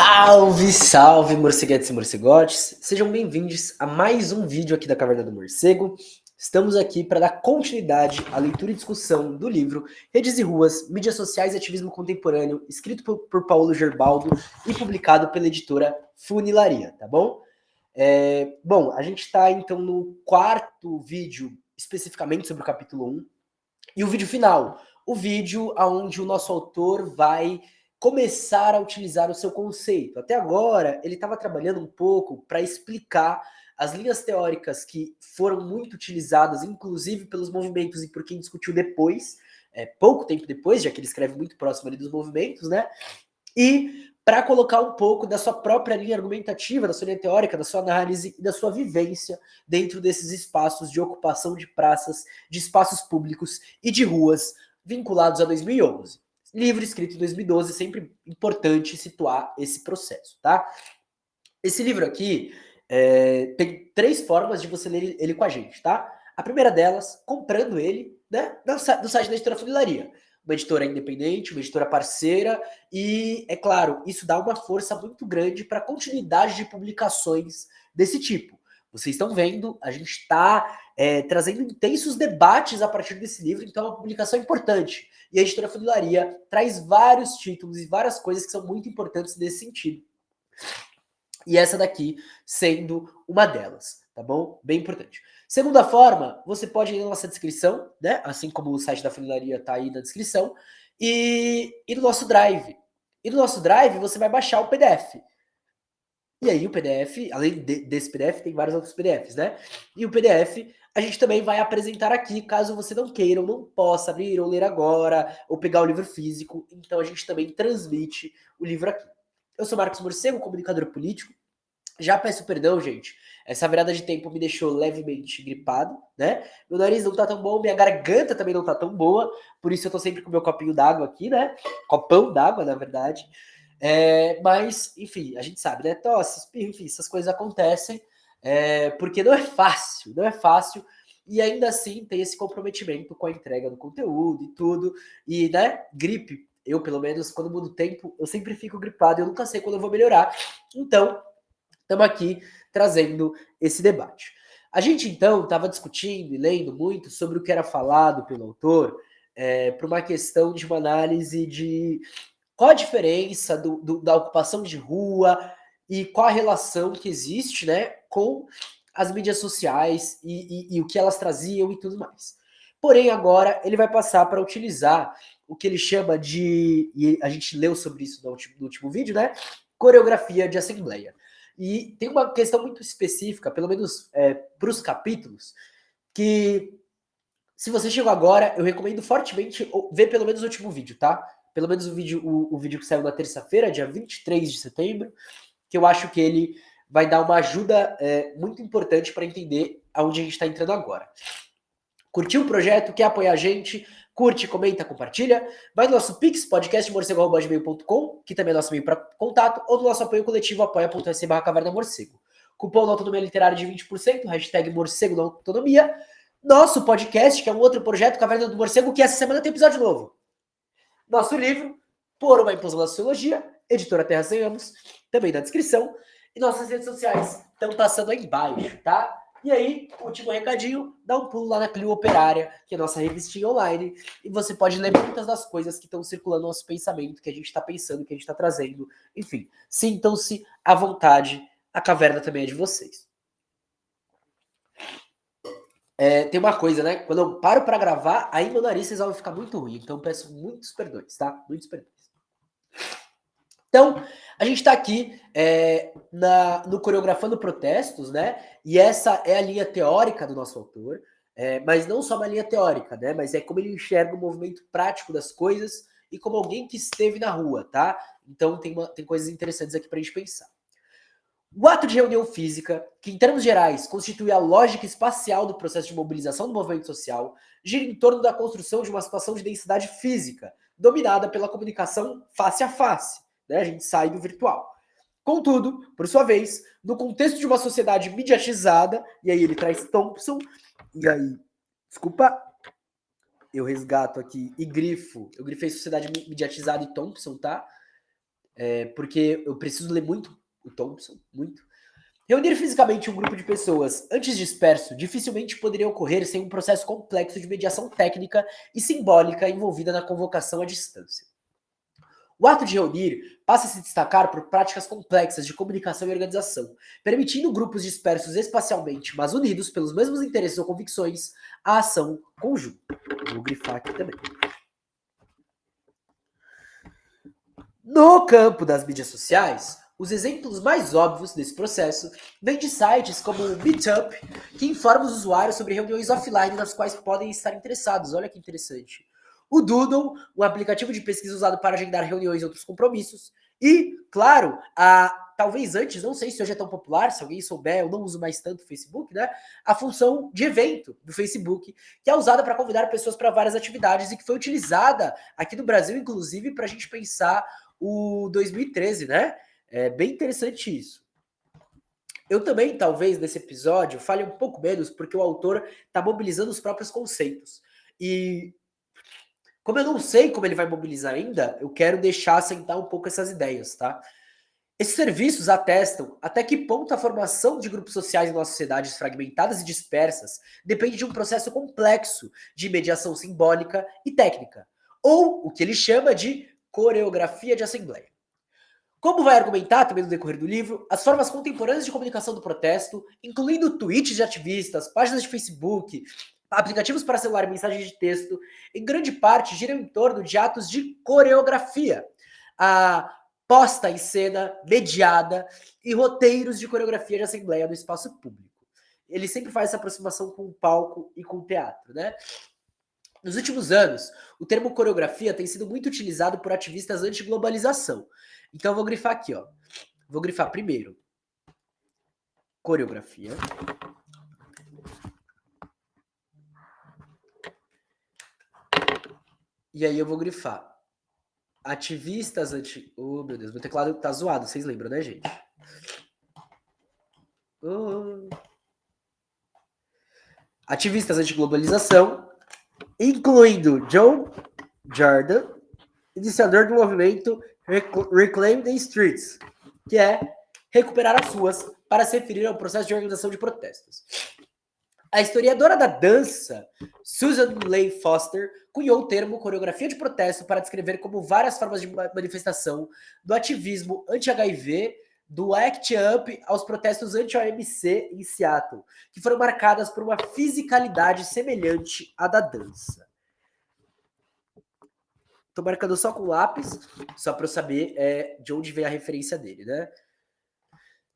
Salve, salve, morceguetes e morcegotes! Sejam bem-vindos a mais um vídeo aqui da Caverna do Morcego. Estamos aqui para dar continuidade à leitura e discussão do livro Redes e Ruas, Mídias Sociais e Ativismo Contemporâneo, escrito por Paulo Gerbaldo e publicado pela editora Funilaria, tá bom? Bom, a gente está então no quarto vídeo, especificamente sobre o capítulo 1, e o vídeo final, o vídeo onde o nosso autor vai começar a utilizar o seu conceito. Até agora, ele estava trabalhando um pouco para explicar as linhas teóricas que foram muito utilizadas, inclusive pelos movimentos e por quem discutiu depois, pouco tempo depois, já que ele escreve muito próximo ali dos movimentos, né? E para colocar um pouco da sua própria linha argumentativa, da sua linha teórica, da sua análise e da sua vivência dentro desses espaços de ocupação de praças, de espaços públicos e de ruas vinculados a 2011. Livro escrito em 2012, sempre importante situar esse processo, tá? Esse livro aqui tem 3 formas de você ler ele com a gente, tá? A primeira delas, comprando ele, né, do site da editora Funilaria. Uma editora independente, uma editora parceira, e, é claro, isso dá uma força muito grande para a continuidade de publicações desse tipo. Vocês estão vendo, a gente está trazendo intensos debates a partir desse livro, então é uma publicação importante. E a editora Funilaria traz vários títulos e várias coisas que são muito importantes nesse sentido. E essa daqui sendo uma delas, tá bom? Bem importante. Segunda forma, você pode ir na nossa descrição, né? Assim como o site da Funilaria tá aí na descrição, e no nosso Drive. E no nosso Drive você vai baixar o PDF. E aí o PDF, além desse PDF, tem vários outros PDFs, né? E o PDF a gente também vai apresentar aqui, caso você não queira ou não possa abrir ou ler agora, ou pegar o livro físico. Então a gente também transmite o livro aqui. Eu sou Marcos Morcego, comunicador político. Já peço perdão, gente. Essa virada de tempo me deixou levemente gripado, né? Meu nariz não tá tão bom, minha garganta também não tá tão boa, por isso eu tô sempre com meu copinho d'água aqui, né? Copão d'água, na verdade. Mas, enfim, a gente sabe, né? Tosse, espirro, enfim, essas coisas acontecem, porque não é fácil, não é fácil, e ainda assim tem esse comprometimento com a entrega do conteúdo e tudo, e, né, gripe, eu pelo menos, quando muda o tempo, eu sempre fico gripado, eu nunca sei quando eu vou melhorar, então estamos aqui trazendo esse debate. A gente, então, estava discutindo e lendo muito sobre o que era falado pelo autor para uma questão de uma análise de qual a diferença da ocupação de rua e qual a relação que existe, né, com as mídias sociais e o que elas traziam e tudo mais. Porém, agora ele vai passar para utilizar o que ele chama de, e a gente leu sobre isso no último vídeo, né, coreografia de assembleia. E tem uma questão muito específica, pelo menos para os capítulos, que se você chegou agora, eu recomendo fortemente ver pelo menos o último vídeo, tá? Pelo menos o vídeo que saiu na terça-feira, dia 23 de setembro, que eu acho que ele vai dar uma ajuda muito importante para entender aonde a gente está entrando agora. Curtiu o projeto? Quer apoiar a gente? Curte, comenta, compartilha. Vai no nosso Pix, podcastmorcego.gmail.com, que também é nosso e-mail para contato, ou no nosso apoio coletivo, apoia.se/caverna-morcego. Cupom Nota Autonomia Literária de 20%, hashtag morcego na autonomia. Nosso podcast, que é um outro projeto, Caverna do Morcego, que essa semana tem episódio novo. Nosso livro, Por uma Implosão da Sociologia, editora Terra Sem Amos, também na descrição. E nossas redes sociais estão passando aí embaixo, tá? E aí, último recadinho, dá um pulo lá na Clio Operária, que é a nossa revistinha online, e você pode ler muitas das coisas que estão circulando no nosso pensamento, que a gente está pensando, que a gente está trazendo. Enfim, sintam-se à vontade, a caverna também é de vocês. Tem uma coisa, né? Quando eu paro para gravar, aí meu nariz resolve ficar muito ruim, então peço muitos perdões, tá? Muitos perdões. Então, a gente está aqui no Coreografando Protestos, né? E essa é a linha teórica do nosso autor, mas não só uma linha teórica, né? Mas é como ele enxerga o movimento prático das coisas e como alguém que esteve na rua, tá? Então tem coisas interessantes aqui para a gente pensar. O ato de reunião física, que em termos gerais constitui a lógica espacial do processo de mobilização do movimento social, gira em torno da construção de uma situação de densidade física, dominada pela comunicação face a face. Né? A gente sai do virtual. Contudo, por sua vez, no contexto de uma sociedade mediatizada, e aí ele traz Thompson, e aí, desculpa, eu resgato aqui e grifo, eu grifei sociedade mediatizada e Thompson, tá? porque eu preciso ler muito o Thompson, muito. Reunir fisicamente um grupo de pessoas antes disperso dificilmente poderia ocorrer sem um processo complexo de mediação técnica e simbólica envolvida na convocação à distância. O ato de reunir passa a se destacar por práticas complexas de comunicação e organização, permitindo grupos dispersos espacialmente, mas unidos pelos mesmos interesses ou convicções, a ação conjunta. Vou grifar aqui também. No campo das mídias sociais, os exemplos mais óbvios desse processo vêm de sites como o Meetup, que informam os usuários sobre reuniões offline nas quais podem estar interessados. Olha que interessante. O Doodle, um aplicativo de pesquisa usado para agendar reuniões e outros compromissos. E, claro, talvez antes, não sei se hoje é tão popular, se alguém souber, eu não uso mais tanto o Facebook, né? A função de evento do Facebook, que é usada para convidar pessoas para várias atividades e que foi utilizada aqui no Brasil, inclusive, para a gente pensar o 2013, né? É bem interessante isso. Eu também, talvez, nesse episódio, fale um pouco menos, porque o autor está mobilizando os próprios conceitos. E como eu não sei como ele vai mobilizar ainda, eu quero deixar assentar um pouco essas ideias, tá? Esses serviços atestam até que ponto a formação de grupos sociais em nossas sociedades fragmentadas e dispersas depende de um processo complexo de mediação simbólica e técnica, ou o que ele chama de coreografia de assembleia. Como vai argumentar também no decorrer do livro, as formas contemporâneas de comunicação do protesto, incluindo tweets de ativistas, páginas de Facebook, aplicativos para celular e mensagens de texto, em grande parte giram em torno de atos de coreografia, a posta em cena, mediada e roteiros de coreografia de assembleia no espaço público. Ele sempre faz essa aproximação com o palco e com o teatro, né? Nos últimos anos, o termo coreografia tem sido muito utilizado por ativistas anti-globalização. Então eu vou grifar aqui, ó. Vou grifar primeiro coreografia. E aí eu vou grifar ativistas anti... Oh, meu Deus, meu teclado tá zoado, vocês lembram, né, gente? Ativistas anti-globalização, incluindo John Jordan, iniciador do movimento Reclaim the Streets, que é recuperar as ruas para se referir ao processo de organização de protestos. A historiadora da dança, Susan Leigh Foster, cunhou o termo coreografia de protesto para descrever como várias formas de manifestação do ativismo anti-HIV, do ACT UP aos protestos anti-OMC em Seattle, que foram marcadas por uma fisicalidade semelhante à da dança. Tô marcando só com lápis, só para eu saber de onde vem a referência dele, né?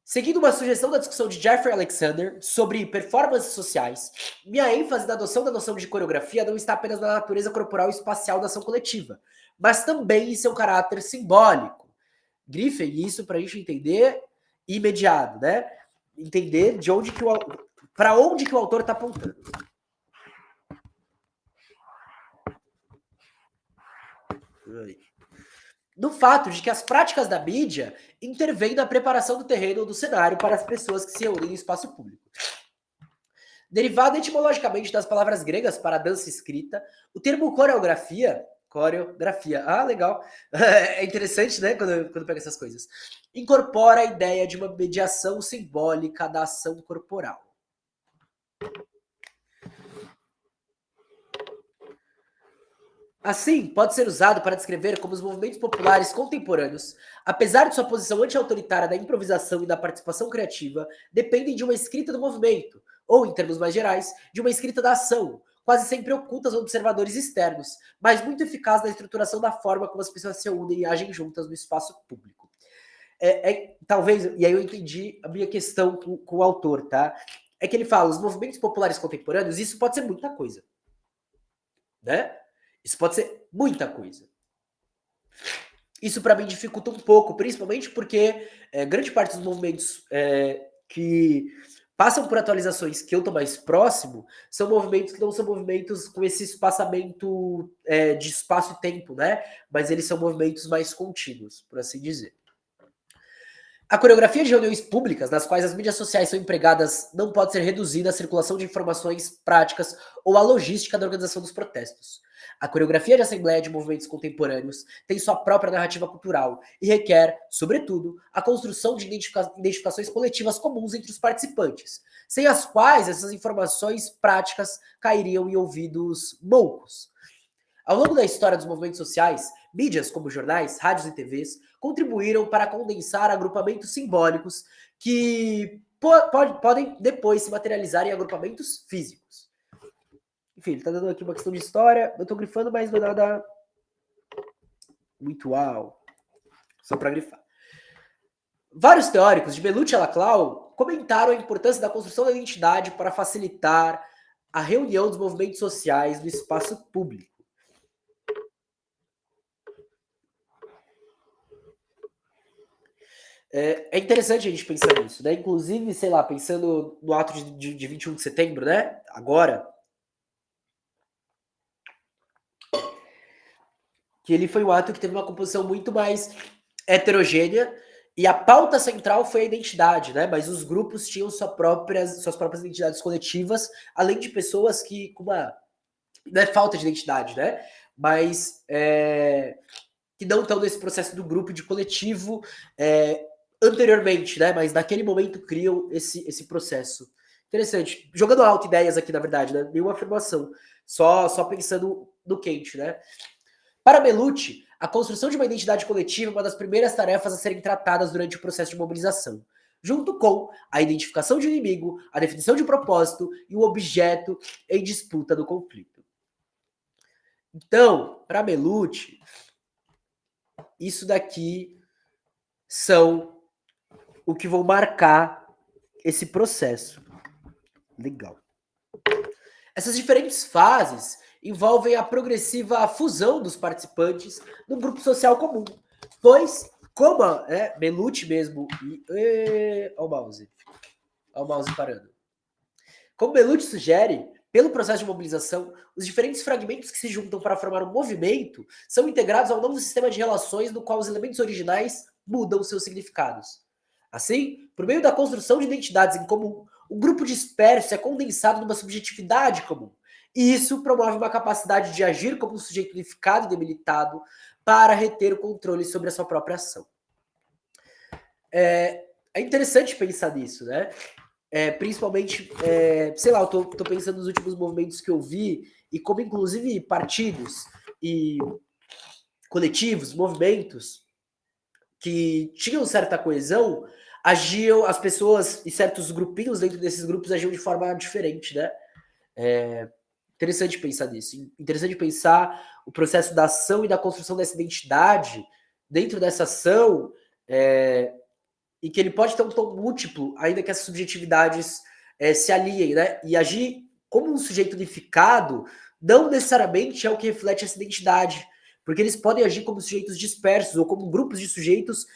Seguindo uma sugestão da discussão de Jeffrey Alexander sobre performances sociais, minha ênfase na adoção da noção de coreografia não está apenas na natureza corporal e espacial da ação coletiva, mas também em seu caráter simbólico. Grifem isso para a gente entender imediato, né? Entender de onde que para onde que o autor está apontando. No fato de que as práticas da mídia intervêm na preparação do terreno ou do cenário para as pessoas que se reúnem no espaço público. Derivado etimologicamente das palavras gregas para dança escrita, o termo coreografia, legal, é interessante, né, quando pega essas coisas, incorpora a ideia de uma mediação simbólica da ação corporal. Assim, pode ser usado para descrever como os movimentos populares contemporâneos, apesar de sua posição anti-autoritária da improvisação e da participação criativa, dependem de uma escrita do movimento, ou, em termos mais gerais, de uma escrita da ação, quase sempre ocultas aos observadores externos, mas muito eficaz na estruturação da forma como as pessoas se unem e agem juntas no espaço público. Talvez, e aí eu entendi a minha questão com o autor, tá? É que ele fala, os movimentos populares contemporâneos, isso pode ser muita coisa, né? Isso pode ser muita coisa. Isso para mim dificulta um pouco, principalmente porque grande parte dos movimentos que passam por atualizações que eu tô mais próximo são movimentos que não são movimentos com esse espaçamento de espaço e tempo, né? Mas eles são movimentos mais contínuos, por assim dizer. A coreografia de reuniões públicas, nas quais as mídias sociais são empregadas, não pode ser reduzida à circulação de informações práticas ou à logística da organização dos protestos. A coreografia de assembleia de movimentos contemporâneos tem sua própria narrativa cultural e requer, sobretudo, a construção de identificações coletivas comuns entre os participantes, sem as quais essas informações práticas cairiam em ouvidos moucos. Ao longo da história dos movimentos sociais, mídias como jornais, rádios e TVs contribuíram para condensar agrupamentos simbólicos que podem depois se materializar em agrupamentos físicos. Enfim, ele está dando aqui uma questão de história. Eu estou grifando, mas não é nada muito uau. Só para grifar. Vários teóricos, de Belucci a Laclau, comentaram a importância da construção da identidade para facilitar a reunião dos movimentos sociais no espaço público. É interessante a gente pensar nisso, né? Inclusive, sei lá, pensando no ato de 21 de setembro, né? Agora, que ele foi um ato que teve uma composição muito mais heterogênea e a pauta central foi a identidade, né? Mas os grupos tinham suas próprias identidades coletivas, além de pessoas que com uma não é falta de identidade, né? Mas que não estão nesse processo do grupo de coletivo anteriormente, né? Mas naquele momento criam esse processo. Interessante. Jogando alto ideias aqui, na verdade, né? Nenhuma afirmação. Só pensando no quente, né? Para Belucci, a construção de uma identidade coletiva é uma das primeiras tarefas a serem tratadas durante o processo de mobilização, junto com a identificação de inimigo, a definição de propósito e o objeto em disputa do conflito. Então, para Belucci, isso daqui são o que vão marcar esse processo. Legal. Essas diferentes fases envolvem a progressiva fusão dos participantes num grupo social comum, pois, como Belucci mesmo... Olha o mouse parando. Como Belucci sugere, pelo processo de mobilização, os diferentes fragmentos que se juntam para formar um movimento são integrados ao novo sistema de relações no qual os elementos originais mudam seus significados. Assim, por meio da construção de identidades em comum, o grupo disperso é condensado numa subjetividade comum. E isso promove uma capacidade de agir como um sujeito unificado e debilitado para reter o controle sobre a sua própria ação. É interessante pensar nisso, né? Principalmente, sei lá, eu tô pensando nos últimos movimentos que eu vi e como, inclusive, partidos e coletivos, movimentos que tinham certa coesão, agiam, as pessoas e certos grupinhos dentro desses grupos agiam de forma diferente, né? Interessante pensar nisso. Interessante pensar o processo da ação e da construção dessa identidade dentro dessa ação, e que ele pode ter um tom múltiplo, ainda que essas subjetividades se aliem, né? E agir como um sujeito unificado não necessariamente é o que reflete essa identidade, porque eles podem agir como sujeitos dispersos ou como grupos de sujeitos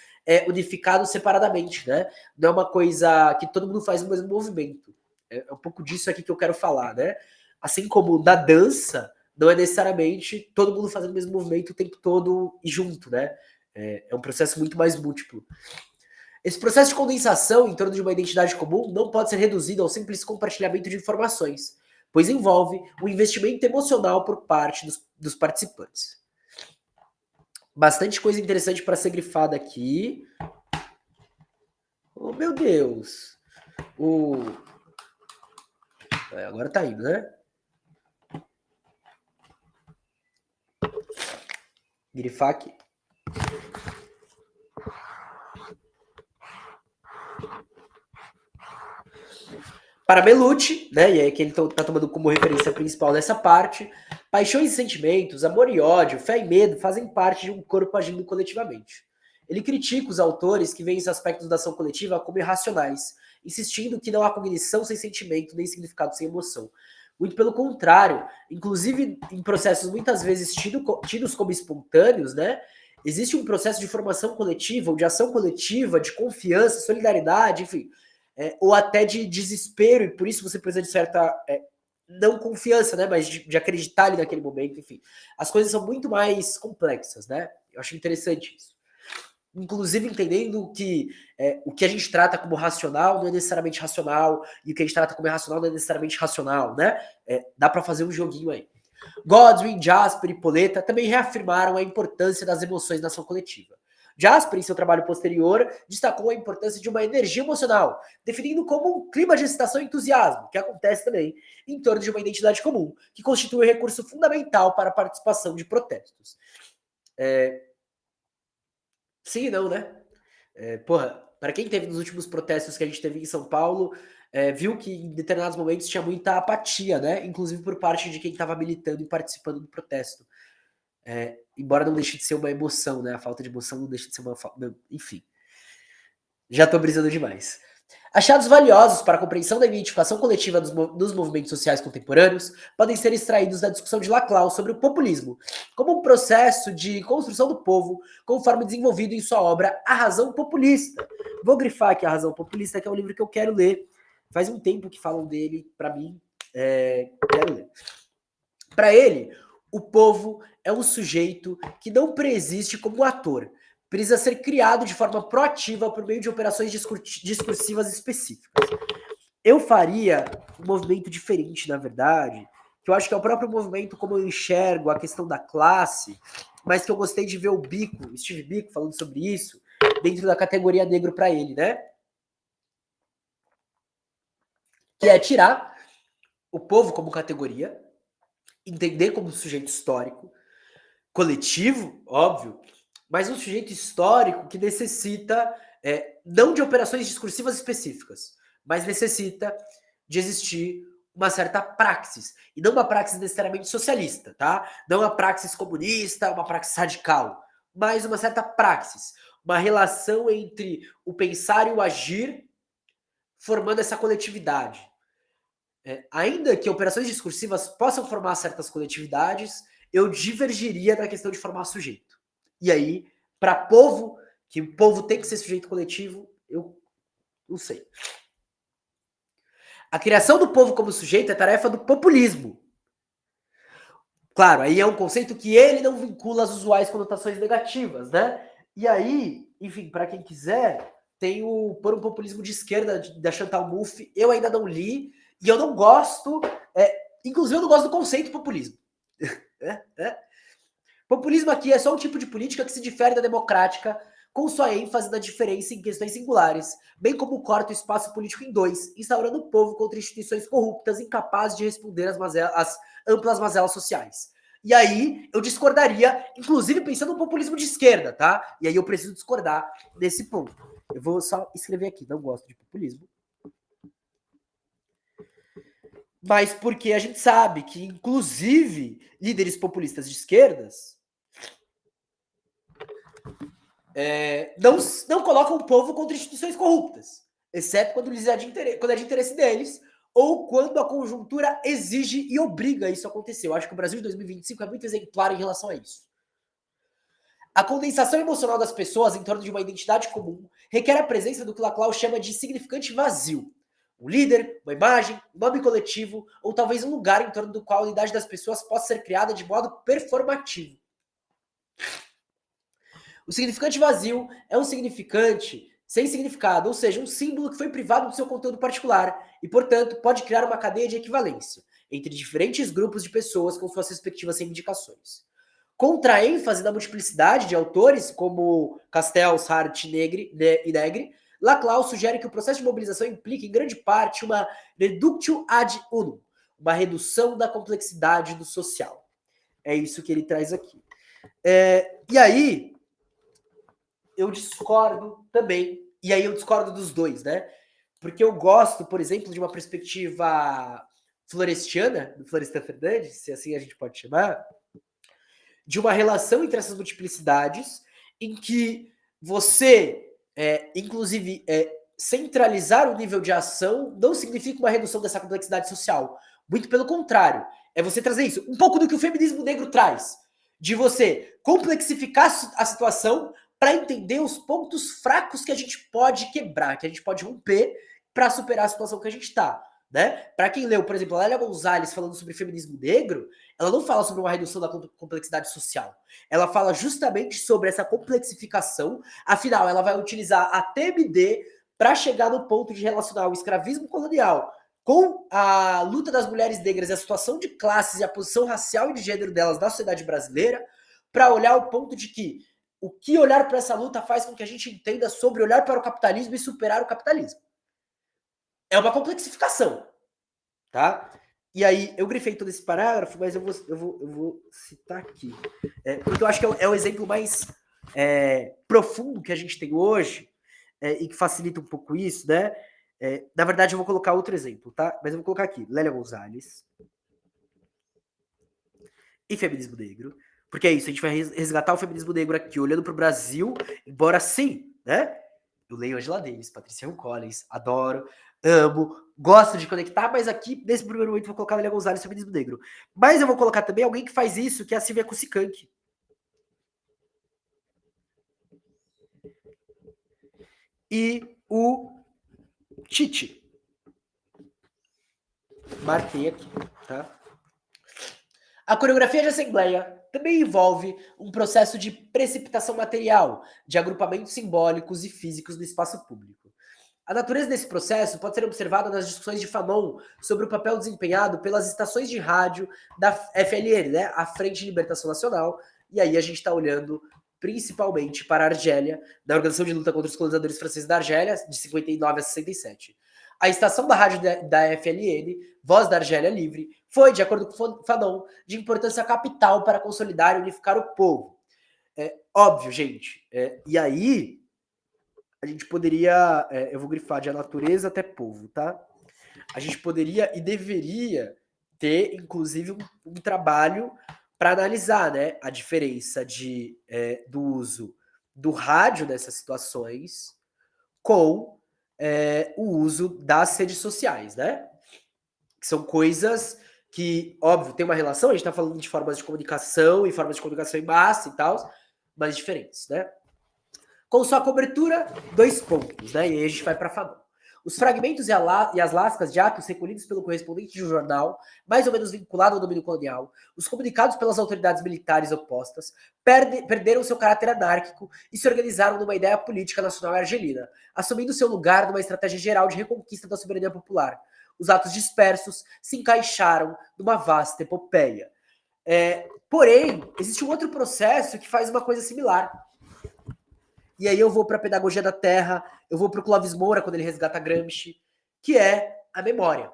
unificados separadamente, né? Não é uma coisa que todo mundo faz no mesmo movimento. É um pouco disso aqui que eu quero falar, né? Assim como na dança, não é necessariamente todo mundo fazendo o mesmo movimento o tempo todo e junto, né? É um processo muito mais múltiplo. Esse processo de condensação em torno de uma identidade comum não pode ser reduzido ao simples compartilhamento de informações, pois envolve um investimento emocional por parte dos participantes. Bastante coisa interessante para ser grifada aqui. Oh, meu Deus! Agora tá indo, né? Grifar aqui. Para Belucci, né, e é que ele tá tomando como referência principal nessa parte, paixões e sentimentos, amor e ódio, fé e medo fazem parte de um corpo agindo coletivamente. Ele critica os autores que veem esses aspectos da ação coletiva como irracionais, insistindo que não há cognição sem sentimento, nem significado sem emoção. Muito pelo contrário, inclusive em processos muitas vezes tidos como espontâneos, né, existe um processo de formação coletiva, ou de ação coletiva, de confiança, solidariedade, enfim, ou até de desespero, e por isso você precisa de certa, não confiança, né, mas de acreditar ali naquele momento, enfim. As coisas são muito mais complexas, né? Eu acho interessante isso. Inclusive entendendo que o que a gente trata como racional não é necessariamente racional, e o que a gente trata como irracional não é necessariamente racional, né? Dá para fazer um joguinho aí. Godwin, Jasper e Poletta também reafirmaram a importância das emoções na ação coletiva. Jasper, em seu trabalho posterior, destacou a importância de uma energia emocional, definindo como um clima de excitação e entusiasmo, que acontece também em torno de uma identidade comum, que constitui um recurso fundamental para a participação de protestos. Sim e não, né? Para quem teve nos últimos protestos que a gente teve em São Paulo, viu que em determinados momentos tinha muita apatia, né? Inclusive por parte de quem estava militando e participando do protesto. Embora não deixe de ser uma emoção, né? A falta de emoção não deixa de ser uma... Enfim. Já tô brisando demais. Achados valiosos para a compreensão da identificação coletiva dos movimentos sociais contemporâneos podem ser extraídos da discussão de Laclau sobre o populismo, como um processo de construção do povo, conforme desenvolvido em sua obra A Razão Populista. Vou grifar aqui A Razão Populista, que é um livro que eu quero ler. Faz um tempo que falam dele, para mim, quero ler. Para ele, o povo é um sujeito que não preexiste como ator, precisa ser criado de forma proativa por meio de operações discursivas específicas. Eu faria um movimento diferente, na verdade, que eu acho que é o próprio movimento como eu enxergo a questão da classe, mas que eu gostei de ver o Steve Biko, falando sobre isso, dentro da categoria negro para ele, né? Que é tirar o povo como categoria, entender como sujeito histórico, coletivo, óbvio, mas um sujeito histórico que necessita não de operações discursivas específicas, mas necessita de existir uma certa praxis, e não uma praxis necessariamente socialista, tá? Não uma praxis comunista, uma praxis radical, mas uma certa praxis, uma relação entre o pensar e o agir, formando essa coletividade. Ainda que operações discursivas possam formar certas coletividades, eu divergiria na questão de formar sujeito. E aí, para povo, que o povo tem que ser sujeito coletivo, eu não sei. A criação do povo como sujeito é tarefa do populismo. Claro, aí é um conceito que ele não vincula as usuais conotações negativas, né? E aí, enfim, para quem quiser, tem o Por um Populismo de Esquerda, da Chantal Mouffe. Eu ainda não li, e eu não gosto, inclusive eu não gosto do conceito populismo. Populismo aqui é só um tipo de política que se difere da democrática, com sua ênfase na diferença em questões singulares, bem como corta o espaço político em dois, instaurando o povo contra instituições corruptas incapazes de responder às amplas mazelas sociais. E aí eu discordaria, inclusive pensando no populismo de esquerda, tá? E aí eu preciso discordar desse ponto. Eu vou só escrever aqui, não gosto de populismo. Mas porque a gente sabe que, inclusive, líderes populistas de esquerdas não colocam o povo contra instituições corruptas, exceto quando é de interesse deles, ou quando a conjuntura exige e obriga isso a acontecer. Eu acho que o Brasil de 2025 é muito exemplar em relação a isso. A condensação emocional das pessoas em torno de uma identidade comum requer a presença do que Laclau chama de significante vazio. Um líder, uma imagem, um nome coletivo, ou talvez um lugar em torno do qual a unidade das pessoas possa ser criada de modo performativo. O significante vazio é um significante sem significado, ou seja, um símbolo que foi privado do seu conteúdo particular e, portanto, pode criar uma cadeia de equivalência entre diferentes grupos de pessoas com suas respectivas reivindicações. Contra a ênfase da multiplicidade de autores, como Castells, Hart e Negri, Laclau sugere que o processo de mobilização implica, em grande parte, uma reductio ad unum, uma redução da complexidade do social. É isso que ele traz aqui. E aí, eu discordo também, e aí eu discordo dos dois, né? Porque eu gosto, por exemplo, de uma perspectiva florestiana, do Florestan Fernandes, se assim a gente pode chamar, de uma relação entre essas multiplicidades, em que você, inclusive, centralizar o nível de ação não significa uma redução dessa complexidade social. Muito pelo contrário, é você trazer isso. Um pouco do que o feminismo negro traz, de você complexificar a situação para entender os pontos fracos que a gente pode quebrar, que a gente pode romper para superar a situação que a gente está. Né? Para quem leu, por exemplo, a Lélia Gonzalez falando sobre feminismo negro, ela não fala sobre uma redução da complexidade social. Ela fala justamente sobre essa complexificação. Afinal, ela vai utilizar a TMD para chegar no ponto de relacionar o escravismo colonial com a luta das mulheres negras e a situação de classes e a posição racial e de gênero delas na sociedade brasileira, para olhar o ponto de que o que olhar para essa luta faz com que a gente entenda sobre olhar para o capitalismo e superar o capitalismo. É uma complexificação, tá? E aí, eu grifei todo esse parágrafo, mas eu vou citar aqui. Porque eu acho que é o exemplo mais profundo que a gente tem hoje, e que facilita um pouco isso, né? Na verdade, eu vou colocar outro exemplo, tá? Mas eu vou colocar aqui, Lélia Gonzalez e feminismo negro. Porque é isso, a gente vai resgatar o feminismo negro aqui, olhando para o Brasil, embora sim, né? Eu leio Angela Davis, Patricia Hill Collins, adoro, amo, gosto de conectar, mas aqui, nesse primeiro momento, vou colocar Lélia Gonzalez e feminismo negro. Mas eu vou colocar também alguém que faz isso, que é a Silvia Kusikank. E o Tite. Marquei aqui, tá? A coreografia de assembleia também envolve um processo de precipitação material, de agrupamentos simbólicos e físicos no espaço público. A natureza desse processo pode ser observada nas discussões de Fanon sobre o papel desempenhado pelas estações de rádio da FLN, né, a Frente de Libertação Nacional, e aí a gente está olhando principalmente para a Argélia, da Organização de Luta contra os Colonizadores Franceses da Argélia, de 59 a 67. A estação da rádio da FLN, Voz da Argélia Livre, foi, de acordo com Fanon, de importância capital para consolidar e unificar o povo. Óbvio, gente. E aí, a gente poderia, eu vou grifar de a natureza até povo, tá? A gente poderia e deveria ter, inclusive, um trabalho para analisar, né, a diferença do uso do rádio nessas situações com o uso das redes sociais, né? Que são coisas que, óbvio, tem uma relação, a gente está falando de formas de comunicação e formas de comunicação em massa e tal, mas diferentes, né? Com sua cobertura, 2 pontos, né? E aí a gente vai para Fanon. Os fragmentos e as lascas de atos recolhidos pelo correspondente de um jornal, mais ou menos vinculado ao domínio colonial, os comunicados pelas autoridades militares opostas, perderam seu caráter anárquico e se organizaram numa ideia política nacional argelina, assumindo seu lugar numa estratégia geral de reconquista da soberania popular. Os atos dispersos se encaixaram numa vasta epopeia. Porém, existe um outro processo que faz uma coisa similar. E aí eu vou para a pedagogia da terra, eu vou para o Clóvis Moura, quando ele resgata Gramsci, que é a memória.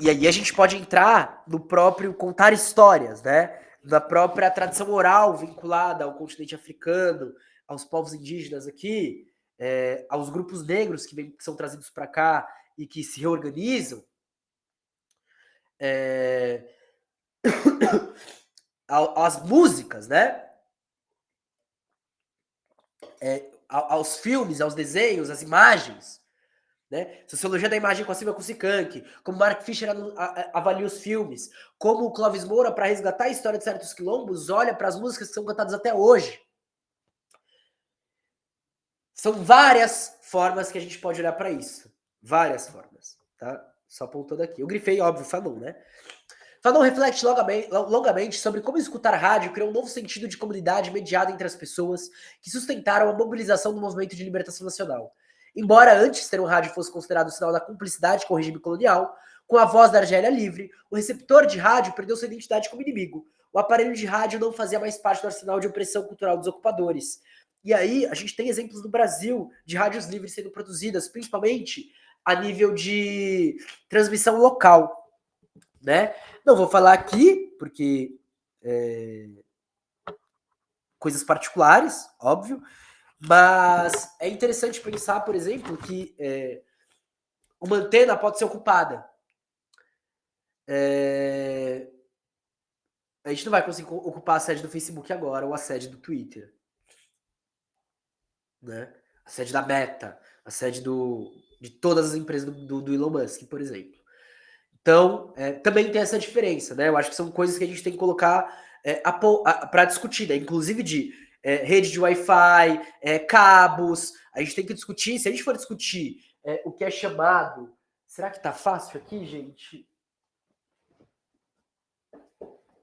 E aí a gente pode entrar no próprio contar histórias, né? Na própria tradição oral vinculada ao continente africano, aos povos indígenas aqui, aos grupos negros que são trazidos para cá e que se reorganizam. As músicas, né? Aos filmes, aos desenhos, às imagens. Né? Sociologia da imagem com a Silvia Kusikank, como Mark Fisher avalia os filmes, como o Clóvis Moura, para resgatar a história de certos quilombos, olha para as músicas que são cantadas até hoje. São várias formas que a gente pode olhar para isso. Várias formas. Tá? Só apontando aqui. Eu grifei, óbvio, Fanon, né? Fanon reflete longamente sobre como escutar rádio criou um novo sentido de comunidade mediado entre as pessoas que sustentaram a mobilização do movimento de libertação nacional. Embora antes ter um rádio fosse considerado sinal da cumplicidade com o regime colonial, com a voz da Argélia livre, o receptor de rádio perdeu sua identidade como inimigo. O aparelho de rádio não fazia mais parte do arsenal de opressão cultural dos ocupadores. E aí, a gente tem exemplos no Brasil de rádios livres sendo produzidas, principalmente a nível de transmissão local, né? Não vou falar aqui, porque coisas particulares, óbvio, mas é interessante pensar, por exemplo, que uma antena pode ser ocupada. A gente não vai conseguir ocupar a sede do Facebook agora ou a sede do Twitter. Né? A sede da Meta, a sede de todas as empresas do Elon Musk, por exemplo. Então, também tem essa diferença, né? Eu acho que são coisas que a gente tem que colocar para discutir, né? Inclusive de rede de Wi-Fi, cabos. A gente tem que discutir, se a gente for discutir o que é chamado. Será que tá fácil aqui, gente?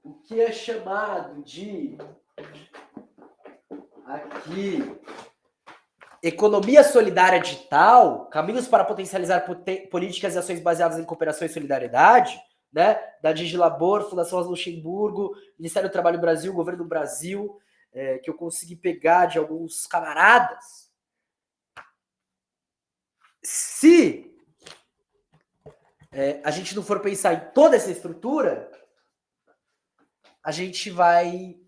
O que é chamado de aqui economia solidária digital, caminhos para potencializar políticas e ações baseadas em cooperação e solidariedade, né? Da Digilabor, Fundação Rosa Luxemburgo, Ministério do Trabalho do Brasil, Governo do Brasil, que eu consegui pegar de alguns camaradas. Se a gente não for pensar em toda essa estrutura, a gente vai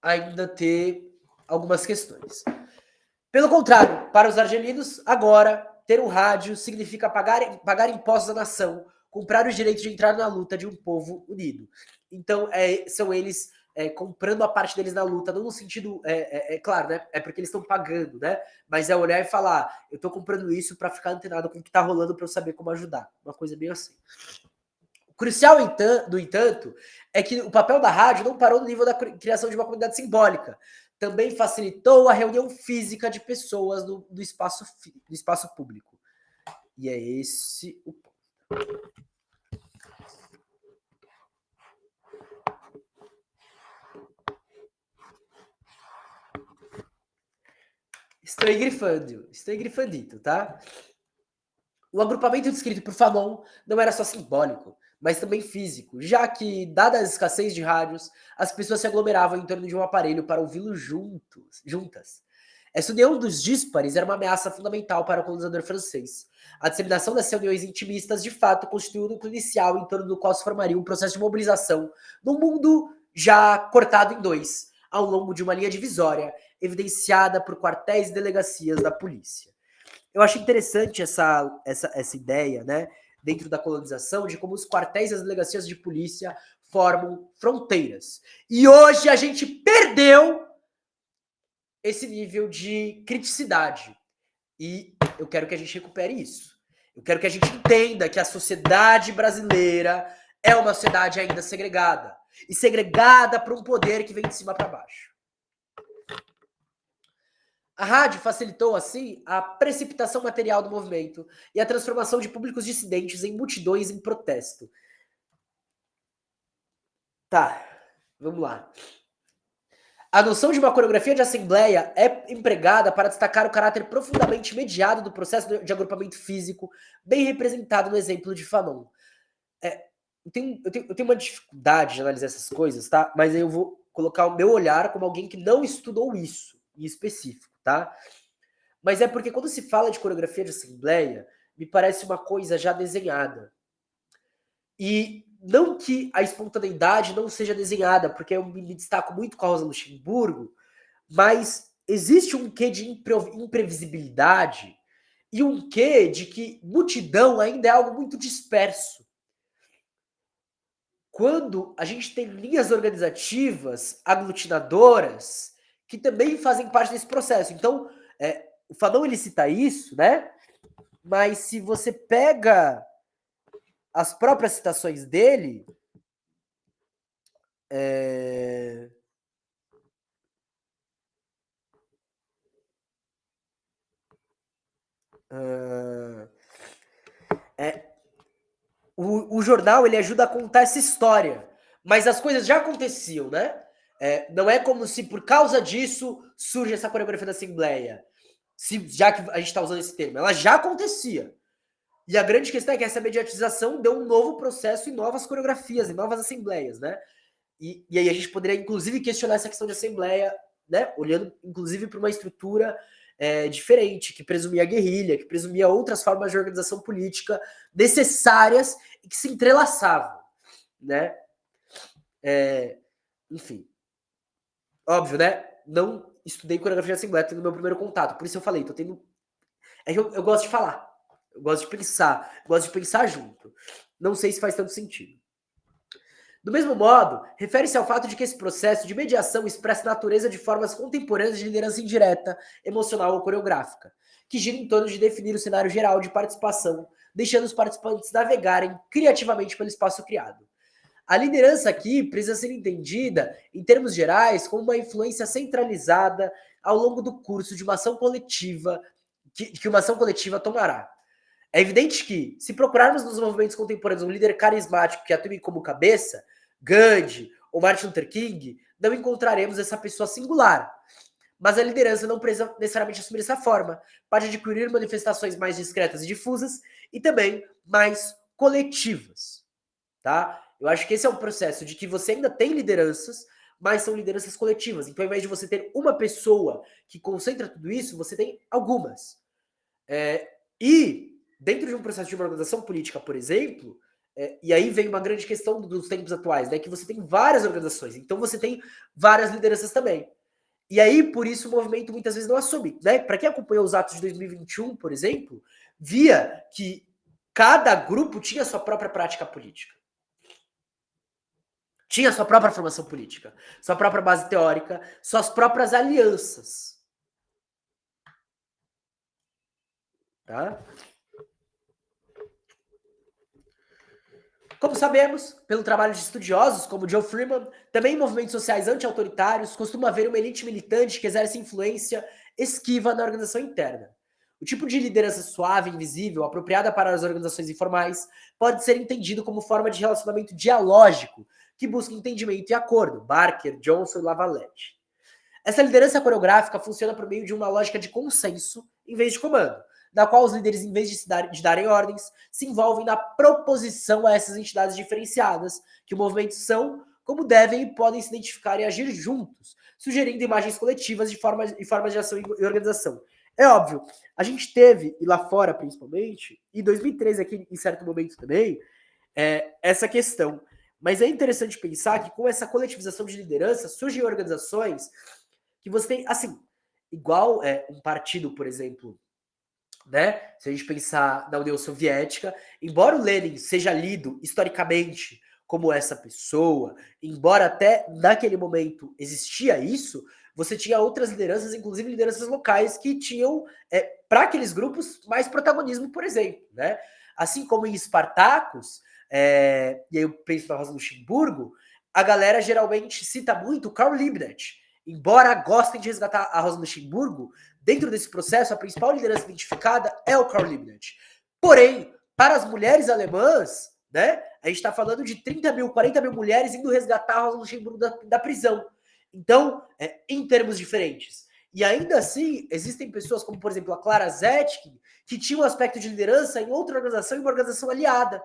ainda ter algumas questões. Pelo contrário, para os argelinos, agora, ter um rádio significa pagar impostos à nação, comprar os direitos de entrar na luta de um povo unido. Então, são eles comprando a parte deles na luta, não no sentido, claro, né? É porque eles estão pagando, né? Mas é olhar e falar, eu tô comprando isso para ficar antenado com o que tá rolando para eu saber como ajudar. Uma coisa meio assim. O crucial, no entanto, é que o papel da rádio não parou no nível da criação de uma comunidade simbólica. Também facilitou a reunião física de pessoas no espaço público. E é esse o ponto. Estou grifandito, tá? O agrupamento descrito por Fanon não era só simbólico, mas também físico, já que, dada a escassez de rádios, as pessoas se aglomeravam em torno de um aparelho para ouvi-lo juntas. Essa união dos díspares era uma ameaça fundamental para o colonizador francês. A disseminação dessas reuniões intimistas, de fato, constituiu o núcleo inicial em torno do qual se formaria um processo de mobilização num mundo já cortado em dois, ao longo de uma linha divisória, evidenciada por quartéis e delegacias da polícia. Eu acho interessante essa ideia, né, dentro da colonização, de como os quartéis e as delegacias de polícia formam fronteiras. E hoje a gente perdeu esse nível de criticidade. E eu quero que a gente recupere isso. Eu quero que a gente entenda que a sociedade brasileira é uma sociedade ainda segregada. E segregada por um poder que vem de cima para baixo. A rádio facilitou, assim, a precipitação material do movimento e a transformação de públicos dissidentes em multidões em protesto. Tá, vamos lá. A noção de uma coreografia de assembleia é empregada para destacar o caráter profundamente mediado do processo de agrupamento físico, bem representado no exemplo de Fanon. Eu tenho uma dificuldade de analisar essas coisas, tá? Mas aí eu vou colocar o meu olhar como alguém que não estudou isso em específico, tá? Mas é porque quando se fala de coreografia de assembleia, me parece uma coisa já desenhada. E não que a espontaneidade não seja desenhada, porque eu me destaco muito com a Rosa Luxemburgo, mas existe um quê de imprevisibilidade e um quê de que multidão ainda é algo muito disperso. Quando a gente tem linhas organizativas, aglutinadoras, que também fazem parte desse processo. Então, o Fanon ele cita isso, né? Mas se você pega as próprias citações dele, o jornal ele ajuda a contar essa história, mas as coisas já aconteciam, né? Não é como se por causa disso surge essa coreografia da Assembleia, já que a gente está usando esse termo, ela já acontecia. E a grande questão é que essa mediatização deu um novo processo e novas coreografias, e novas assembleias, né? E aí a gente poderia, inclusive, questionar essa questão de assembleia, né? Olhando, inclusive, para uma estrutura diferente, que presumia guerrilha, que presumia outras formas de organização política necessárias e que se entrelaçavam, né? Enfim. Óbvio, né? Não estudei coreografia de assembleia no meu primeiro contato, por isso eu falei, tô tendo... É que eu gosto de falar, eu gosto de pensar junto. Não sei se faz tanto sentido. Do mesmo modo, refere-se ao fato de que esse processo de mediação expressa a natureza de formas contemporâneas de liderança indireta, emocional ou coreográfica, que gira em torno de definir o cenário geral de participação, deixando os participantes navegarem criativamente pelo espaço criado. A liderança aqui precisa ser entendida, em termos gerais, como uma influência centralizada ao longo do curso de uma ação coletiva, que uma ação coletiva tomará. É evidente que, se procurarmos nos movimentos contemporâneos um líder carismático que atue como cabeça, Gandhi ou Martin Luther King, não encontraremos essa pessoa singular. mas a liderança não precisa necessariamente assumir essa forma. Pode adquirir manifestações mais discretas e difusas e também mais coletivas, tá? Eu acho que esse é um processo de que você ainda tem lideranças, mas são lideranças coletivas. Então, ao invés de você ter uma pessoa que concentra tudo isso, você tem algumas. E dentro de um processo de uma organização política, por exemplo, e aí vem uma grande questão dos tempos atuais, né? Que você tem várias organizações, então você tem várias lideranças também. E aí, por isso, o movimento muitas vezes não assume, né? Para quem acompanhou os atos de 2021, por exemplo, via que cada grupo tinha sua própria prática política. Tinha sua própria formação política, sua própria base teórica, suas próprias alianças. Tá? Como sabemos, pelo trabalho de estudiosos como Joe Freeman, também em movimentos sociais anti-autoritários, costuma haver uma elite militante que exerce influência esquiva na organização interna. O tipo de liderança suave, invisível, apropriada para as organizações informais, pode ser entendido como forma de relacionamento dialógico, que busca entendimento e acordo. Barker, Johnson e Lavalette. Essa liderança coreográfica funciona por meio de uma lógica de consenso em vez de comando, na qual os líderes, em vez de darem ordens, se envolvem na proposição a essas entidades diferenciadas, que o movimento são, como devem e podem se identificar e agir juntos, sugerindo imagens coletivas e formas de ação e organização. É óbvio, a gente teve, e lá fora principalmente, e 2013 aqui em certo momento também, essa questão. Mas é interessante pensar que com essa coletivização de liderança surgem organizações que você tem, assim, igual um partido, por exemplo, né? Se a gente pensar na União Soviética, embora o Lenin seja lido historicamente como essa pessoa, embora até naquele momento existia isso, você tinha outras lideranças, inclusive lideranças locais, que tinham, para aqueles grupos, mais protagonismo, por exemplo, né? Assim como em Espartacus, e aí eu penso na Rosa Luxemburgo, a galera geralmente cita muito Karl Liebknecht. Embora gostem de resgatar a Rosa Luxemburgo, dentro desse processo, a principal liderança identificada é o Karl Liebknecht. Porém, para as mulheres alemãs, né, a gente está falando de 30 mil, 40 mil mulheres indo resgatar a Rosa Luxemburgo da prisão. Então, em termos diferentes. E ainda assim, existem pessoas como, por exemplo, a Clara Zetkin, que tinha um aspecto de liderança em outra organização e uma organização aliada.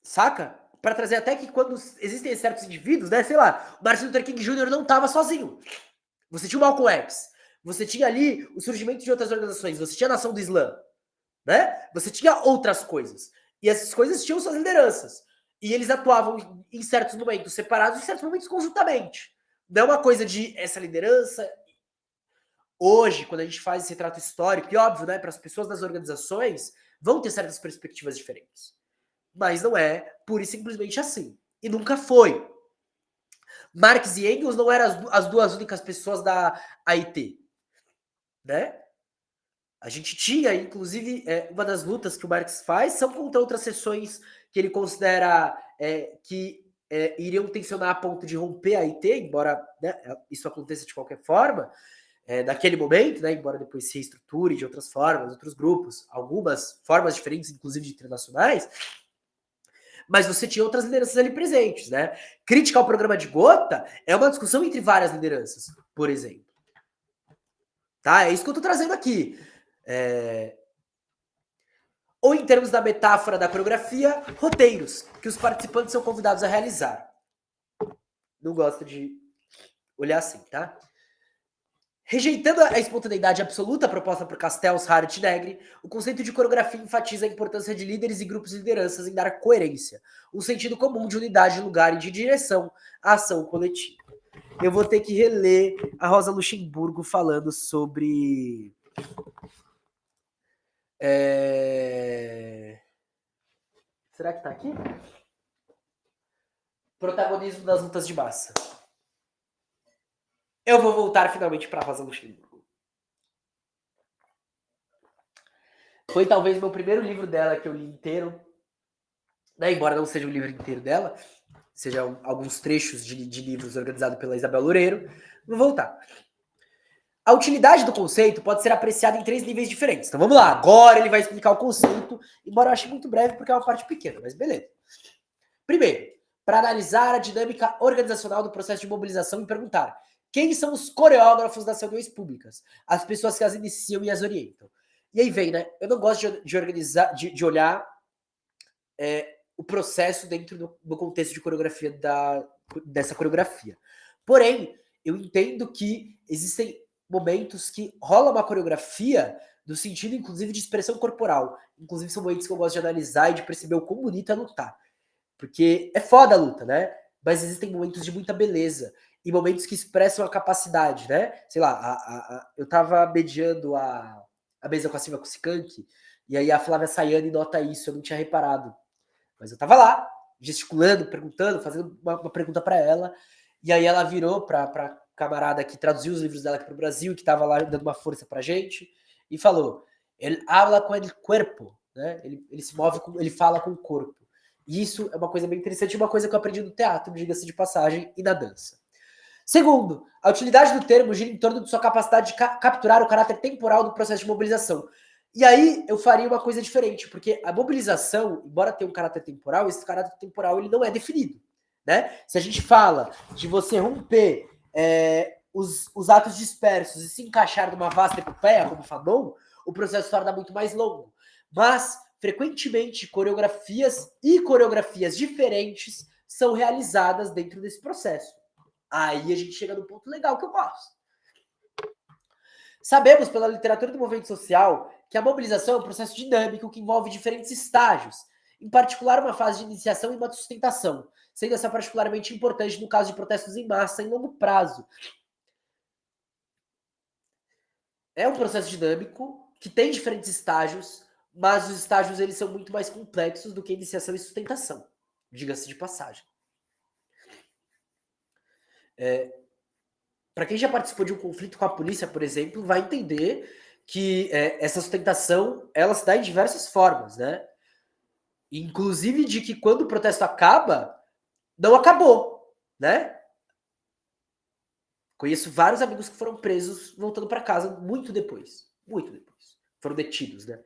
Saca? Para trazer até que quando existem certos indivíduos, né, sei lá, o Martin Luther King Jr. não estava sozinho. Você tinha o Malcolm X, você tinha ali o surgimento de outras organizações, você tinha a Nação do Islã, né? Você tinha outras coisas. E essas coisas tinham suas lideranças. E eles atuavam em certos momentos separados e em certos momentos conjuntamente. Não é uma coisa de essa liderança. Hoje, quando a gente faz esse retrato histórico, e óbvio, né, para as pessoas das organizações, vão ter certas perspectivas diferentes. Mas não é pura e simplesmente assim. E nunca foi. Marx e Engels não eram as duas únicas pessoas da AIT, né? A gente tinha, inclusive, uma das lutas que o Marx faz são contra outras seções que ele considera que iriam tensionar a ponto de romper a AIT, embora, né, isso aconteça de qualquer forma, naquele momento, né, embora depois se reestruture de outras formas, outros grupos, algumas formas diferentes, inclusive de internacionais, mas você tinha outras lideranças ali presentes, né? Crítica ao programa de Gotha é uma discussão entre várias lideranças, por exemplo. Tá? É isso que eu tô trazendo aqui. Ou em termos da metáfora da coreografia, roteiros, que os participantes são convidados a realizar. Não gosto de olhar assim, tá? Rejeitando a espontaneidade absoluta proposta por Castells, Hart e Negri, o conceito de coreografia enfatiza a importância de líderes e grupos de lideranças em dar coerência, um sentido comum de unidade de lugar e de direção à ação coletiva. Eu vou ter que reler a Rosa Luxemburgo falando sobre... Será que tá aqui? Protagonismo das lutas de massa. Eu vou voltar finalmente para Rosa Luxemburgo. Foi talvez meu primeiro livro dela que eu li inteiro, né? Embora não seja o livro inteiro dela, sejam alguns trechos de livros organizados pela Isabel Loureiro. Vou voltar. A utilidade do conceito pode ser apreciada em 3 níveis diferentes. Então vamos lá, agora ele vai explicar o conceito, embora eu ache muito breve porque é uma parte pequena, mas beleza. Primeiro, para analisar a dinâmica organizacional do processo de mobilização e perguntar Quem são os coreógrafos das reuniões públicas? As pessoas que as iniciam e as orientam. E aí vem, né? Eu não gosto de organizar, de olhar o processo dentro do contexto de coreografia dessa coreografia. Porém, eu entendo que existem momentos que rola uma coreografia no sentido, inclusive, de expressão corporal. Inclusive, são momentos que eu gosto de analisar e de perceber o quão bonita é lutar. Porque é foda a luta, né? Mas existem momentos de muita beleza e momentos que expressam a capacidade, né? Sei lá, eu tava mediando a mesa com a Silvia Kusikanki, e aí a Flávia Sayani nota isso, eu não tinha reparado. Mas eu tava lá, gesticulando, perguntando, fazendo uma pergunta para ela, e aí ela virou pra camarada que traduziu os livros dela aqui pro Brasil, que tava lá dando uma força pra gente, e falou: ele habla com el cuerpo, né? Ele se move, ele fala com o corpo. E isso é uma coisa bem interessante, uma coisa que eu aprendi no teatro, diga-se de passagem, e na dança. Segundo, a utilidade do termo gira em torno de sua capacidade de capturar o caráter temporal do processo de mobilização. E aí eu faria uma coisa diferente, porque a mobilização, embora tenha um caráter temporal, esse caráter temporal ele não é definido, né? Se a gente fala de você romper os atos dispersos e se encaixar numa vasta epopeia, como Fanon, o processo torna muito mais longo. Mas, frequentemente, coreografias diferentes são realizadas dentro desse processo. Aí a gente chega no ponto legal que eu gosto. Sabemos pela literatura do movimento social que a mobilização é um processo dinâmico que envolve diferentes estágios, em particular uma fase de iniciação e uma de sustentação, sendo essa particularmente importante no caso de protestos em massa em longo prazo. É um processo dinâmico que tem diferentes estágios, mas os estágios eles são muito mais complexos do que iniciação e sustentação, diga-se de passagem. Para quem já participou de um conflito com a polícia, por exemplo, vai entender que essa sustentação ela se dá em diversas formas, né? Inclusive de que quando o protesto acaba, não acabou, né? Conheço vários amigos que foram presos voltando para casa muito depois. Foram detidos, né?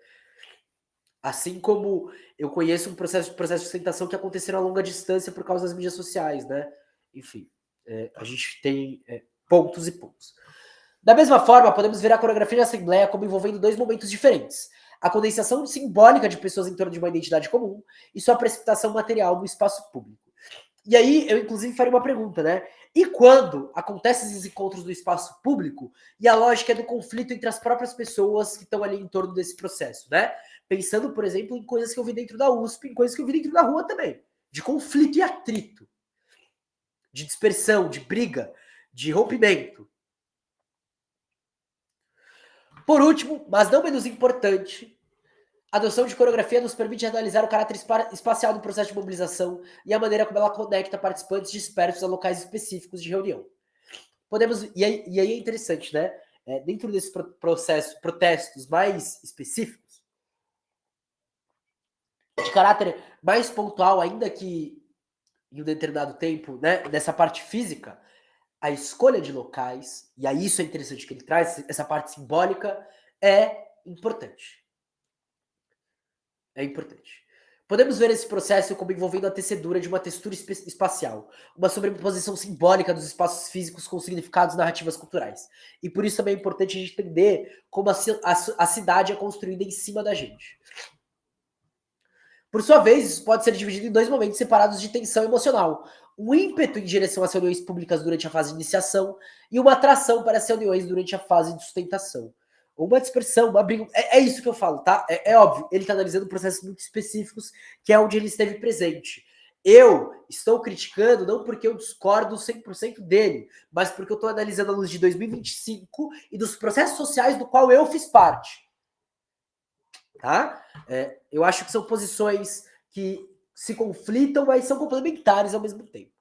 Assim como eu conheço um processo de sustentação que aconteceram a longa distância por causa das mídias sociais, né? Enfim, a gente tem pontos e pontos. Da mesma forma, podemos ver a coreografia de assembleia como envolvendo dois momentos diferentes. A condensação simbólica de pessoas em torno de uma identidade comum e sua precipitação material no espaço público. E aí, eu inclusive faria uma pergunta, né? E quando acontecem esses encontros no espaço público e a lógica é do conflito entre as próprias pessoas que estão ali em torno desse processo, né? Pensando, por exemplo, em coisas que eu vi dentro da USP, em coisas que eu vi dentro da rua também. De conflito e atrito. De dispersão, de briga, de rompimento. Por último, mas não menos importante, a noção de coreografia nos permite analisar o caráter espacial do processo de mobilização e a maneira como ela conecta participantes dispersos a locais específicos de reunião. E aí é interessante, né? Dentro desses protestos mais específicos, de caráter mais pontual, ainda que em um determinado tempo, né? Nessa parte física, a escolha de locais, e aí isso é interessante que ele traz, essa parte simbólica, é importante. É importante. Podemos ver esse processo como envolvendo a tecedura de uma textura espacial, uma sobreposição simbólica dos espaços físicos com significados narrativas culturais. E por isso também é importante a gente entender como a cidade é construída em cima da gente. Por sua vez, isso pode ser dividido em dois momentos separados de tensão emocional. Um ímpeto em direção às reuniões públicas durante a fase de iniciação e uma atração para as reuniões durante a fase de sustentação. Uma dispersão, uma briga. É isso que eu falo, tá? É óbvio, ele está analisando processos muito específicos, que é onde ele esteve presente. Eu estou criticando não porque eu discordo 100% dele, mas porque eu estou analisando a luz de 2025 e dos processos sociais do qual eu fiz parte. Tá? Eu acho que são posições que se conflitam, mas são complementares ao mesmo tempo.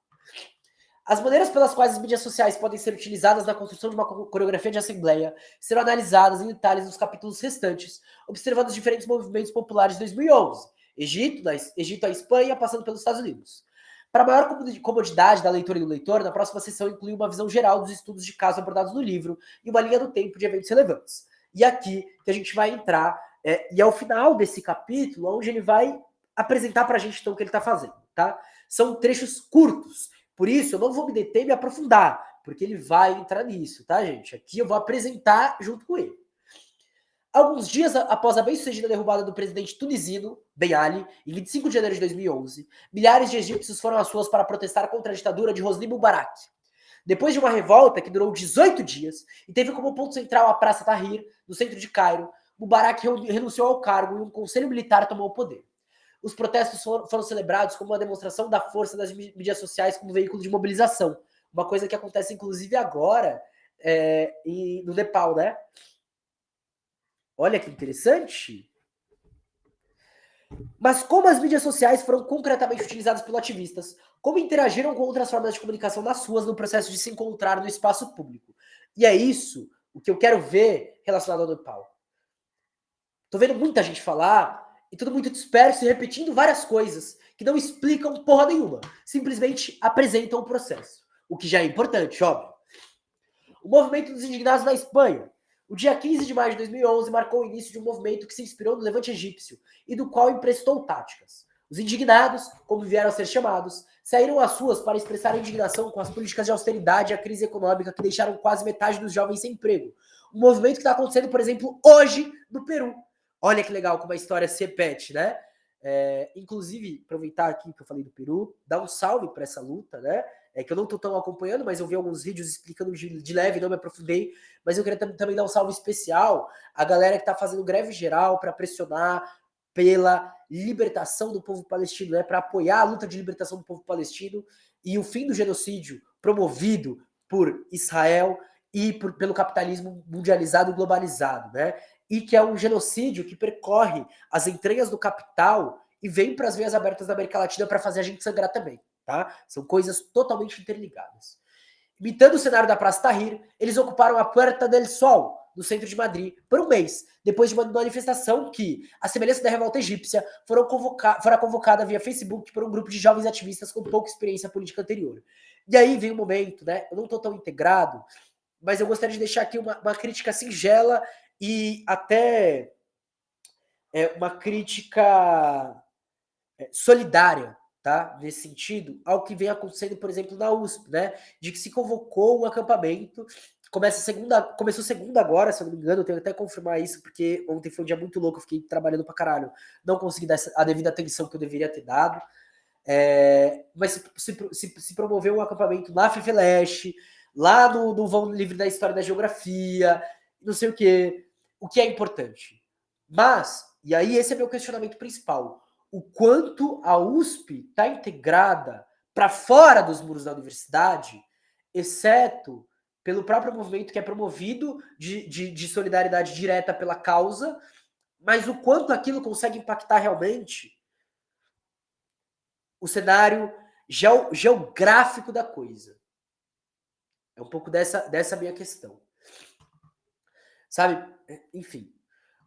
As maneiras pelas quais as mídias sociais podem ser utilizadas na construção de uma coreografia de assembleia serão analisadas em detalhes nos capítulos restantes, observando os diferentes movimentos populares de 2011, Egito à Espanha, passando pelos Estados Unidos. Para maior comodidade da leitora e do leitor, na próxima sessão inclui uma visão geral dos estudos de caso abordados no livro e uma linha do tempo de eventos relevantes. E aqui que a gente vai entrar, e é o final desse capítulo, onde ele vai apresentar para a gente então o que ele está fazendo, tá? São trechos curtos, por isso eu não vou me deter e me aprofundar, porque ele vai entrar nisso, tá, gente? Aqui eu vou apresentar junto com ele. Alguns dias após a bem-sucedida derrubada do presidente tunisino, Ben Ali, em 25 de janeiro de 2011, milhares de egípcios foram às ruas para protestar contra a ditadura de Hosni Mubarak. Depois de uma revolta que durou 18 dias e teve como ponto central a Praça Tahrir, no centro de Cairo, Mubarak renunciou ao cargo e um conselho militar tomou o poder. Os protestos foram celebrados como uma demonstração da força das mídias sociais como veículo de mobilização. Uma coisa que acontece, inclusive, agora no Nepal, né? Olha que interessante. Mas como as mídias sociais foram concretamente utilizadas pelos ativistas? Como interagiram com outras formas de comunicação nas ruas no processo de se encontrar no espaço público? E é isso o que eu quero ver relacionado ao Nepal. Tô vendo muita gente falar e tudo muito disperso e repetindo várias coisas que não explicam porra nenhuma. Simplesmente apresentam o processo. O que já é importante, óbvio. O movimento dos indignados na Espanha. O dia 15 de maio de 2011 marcou o início de um movimento que se inspirou no Levante Egípcio e do qual emprestou táticas. Os indignados, como vieram a ser chamados, saíram às ruas para expressar a indignação com as políticas de austeridade e a crise econômica que deixaram quase metade dos jovens sem emprego. Um movimento que está acontecendo, por exemplo, hoje no Peru. Olha que legal como a história se repete, né? Inclusive, aproveitar aqui que eu falei do Peru, dar um salve para essa luta, né? Que eu não estou tão acompanhando, mas eu vi alguns vídeos explicando de leve, não me aprofundei, mas eu queria também dar um salve especial à galera que está fazendo greve geral para pressionar pela libertação do povo palestino, né? Para apoiar a luta de libertação do povo palestino e o fim do genocídio promovido por Israel e pelo capitalismo mundializado e globalizado, né? E que é um genocídio que percorre as entranhas do capital e vem para as veias abertas da América Latina para fazer a gente sangrar também. Tá? São coisas totalmente interligadas. Imitando o cenário da Praça Tahrir, eles ocuparam a Puerta del Sol, no centro de Madrid, por um mês, depois de uma manifestação que, à semelhança da revolta egípcia, fora convocada via Facebook por um grupo de jovens ativistas com pouca experiência política anterior. E aí vem um momento, né? Eu não estou tão integrado, mas eu gostaria de deixar aqui uma crítica singela e até uma crítica solidária, tá? Nesse sentido, ao que vem acontecendo, por exemplo, na USP, né? De que se convocou um acampamento, começou segunda agora, se eu não me engano, eu tenho até que confirmar isso, porque ontem foi um dia muito louco, eu fiquei trabalhando pra caralho, não consegui dar a devida atenção que eu deveria ter dado, mas se promoveu um acampamento na FEFELESH, lá no Vão Livre da História da Geografia, não sei o que é importante. Mas, e aí esse é meu questionamento principal, o quanto a USP está integrada para fora dos muros da universidade, exceto pelo próprio movimento que é promovido de solidariedade direta pela causa, mas o quanto aquilo consegue impactar realmente o cenário geográfico da coisa. É um pouco dessa minha questão. Sabe? Enfim.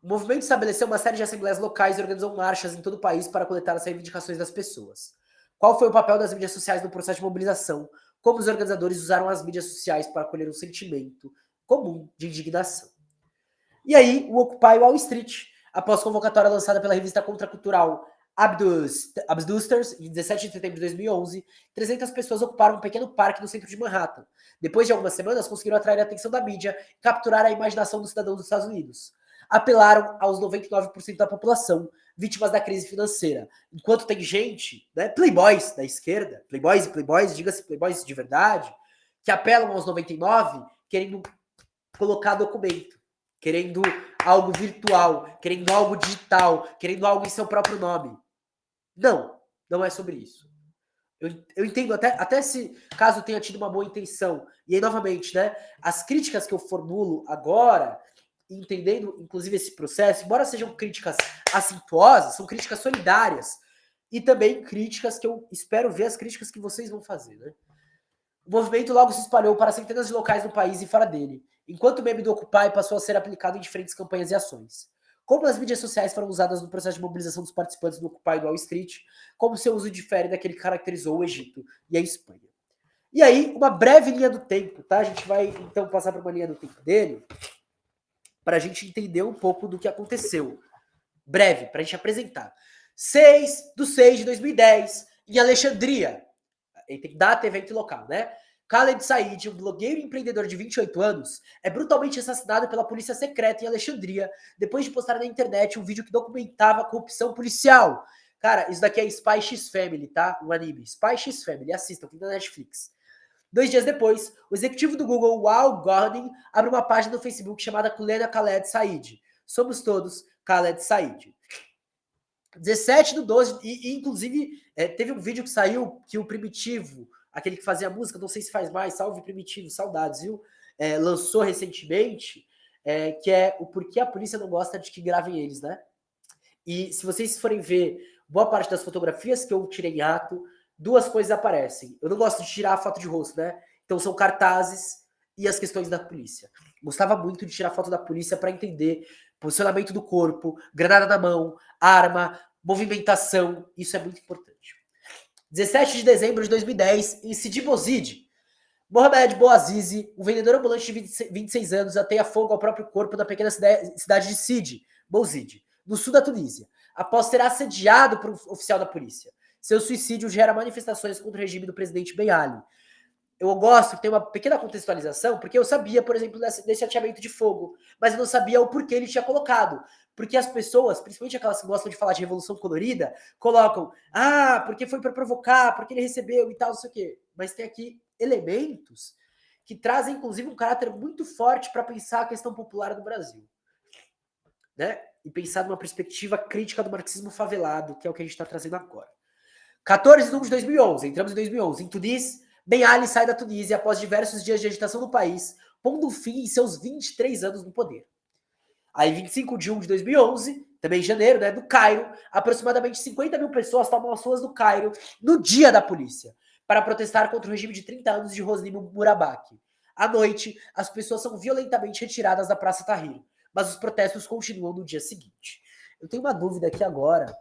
O movimento estabeleceu uma série de assembleias locais e organizou marchas em todo o país para coletar as reivindicações das pessoas. Qual foi o papel das mídias sociais no processo de mobilização? Como os organizadores usaram as mídias sociais para acolher um sentimento comum de indignação? E aí, o Occupy Wall Street, após convocatória lançada pela revista contracultural Abdusters, em 17 de setembro de 2011, 300 pessoas ocuparam um pequeno parque no centro de Manhattan. Depois de algumas semanas, conseguiram atrair a atenção da mídia e capturar a imaginação dos cidadãos dos Estados Unidos. Apelaram aos 99% da população, vítimas da crise financeira. Enquanto tem gente, né, playboys da esquerda, playboys, diga-se playboys de verdade, que apelam aos 99, querendo colocar documento, querendo algo virtual, querendo algo digital, querendo algo em seu próprio nome. Não é sobre isso. Eu entendo, até se caso tenha tido uma boa intenção, e aí novamente, né, as críticas que eu formulo agora, entendendo inclusive esse processo, embora sejam críticas assintuosas, são críticas solidárias, e também críticas que eu espero ver as críticas que vocês vão fazer, né? O movimento logo se espalhou para centenas de locais no país e fora dele, enquanto o meme do Occupy passou a ser aplicado em diferentes campanhas e ações. Como as mídias sociais foram usadas no processo de mobilização dos participantes do Occupy do Wall Street, como seu uso difere daquele que caracterizou o Egito e a Espanha. E aí, uma breve linha do tempo, tá? A gente vai, então, passar para uma linha do tempo dele, para a gente entender um pouco do que aconteceu. Breve, para a gente apresentar. 6 de 6 de 2010, em Alexandria. Tem data, evento e local, né? Khaled Said, um blogueiro e empreendedor de 28 anos, é brutalmente assassinado pela polícia secreta em Alexandria, depois de postar na internet um vídeo que documentava a corrupção policial. Cara, isso daqui é Spy X Family, tá? Um anime. Spy X Family, assistam, aqui na Netflix. 2 dias depois, o executivo do Google, Wal Gordon, abre uma página no Facebook chamada Kulena Khaled Said. Somos todos Khaled Said. 17/12, e inclusive teve um vídeo que saiu que o Primitivo, aquele que fazia música, não sei se faz mais, salve Primitivo, saudades, viu? Lançou recentemente, que é o porquê a polícia não gosta de que gravem eles, né? E se vocês forem ver boa parte das fotografias que eu tirei em ato, duas coisas aparecem. Eu não gosto de tirar a foto de rosto, né? Então são cartazes e as questões da polícia. Gostava muito de tirar foto da polícia para entender posicionamento do corpo, granada na mão, arma, movimentação. Isso é muito importante. 17 de dezembro de 2010, em Sidi Bouzid, Mohamed Bouazizi, um vendedor ambulante de 26 anos, ateia fogo ao próprio corpo na pequena cidade de Sidi Bouzid, no sul da Tunísia, após ser assediado por um oficial da polícia. Seu suicídio gera manifestações contra o regime do presidente Ben Ali. Eu gosto que tem uma pequena contextualização, porque eu sabia, por exemplo, desse ateamento de fogo, mas eu não sabia o porquê ele tinha colocado. Porque as pessoas, principalmente aquelas que gostam de falar de revolução colorida, colocam, porque foi para provocar, porque ele recebeu e tal, não sei o quê. Mas tem aqui elementos que trazem, inclusive, um caráter muito forte para pensar a questão popular do Brasil. Né? E pensar numa perspectiva crítica do marxismo favelado, que é o que a gente está trazendo agora. 14 de 2011, entramos em 2011, em Tunis, Ben Ali sai da Tunísia após diversos dias de agitação no país, pondo fim em seus 23 anos no poder. Aí, 25 de 1 de 2011, também em janeiro, né, no Cairo, aproximadamente 50 mil pessoas tomam as ruas do Cairo no dia da polícia, para protestar contra o regime de 30 anos de Hosni Mubarak. À noite, as pessoas são violentamente retiradas da Praça Tahrir, mas os protestos continuam no dia seguinte. Eu tenho uma dúvida aqui agora.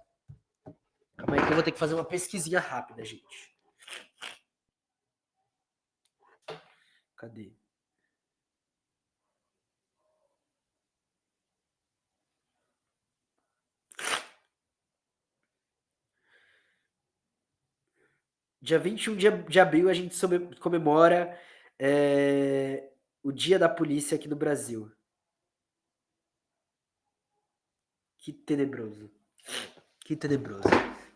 Calma aí que eu vou ter que fazer uma pesquisinha rápida, gente. Cadê? Dia 21 de abril a gente comemora o Dia da Polícia aqui no Brasil. Que tenebroso. Que tenebroso.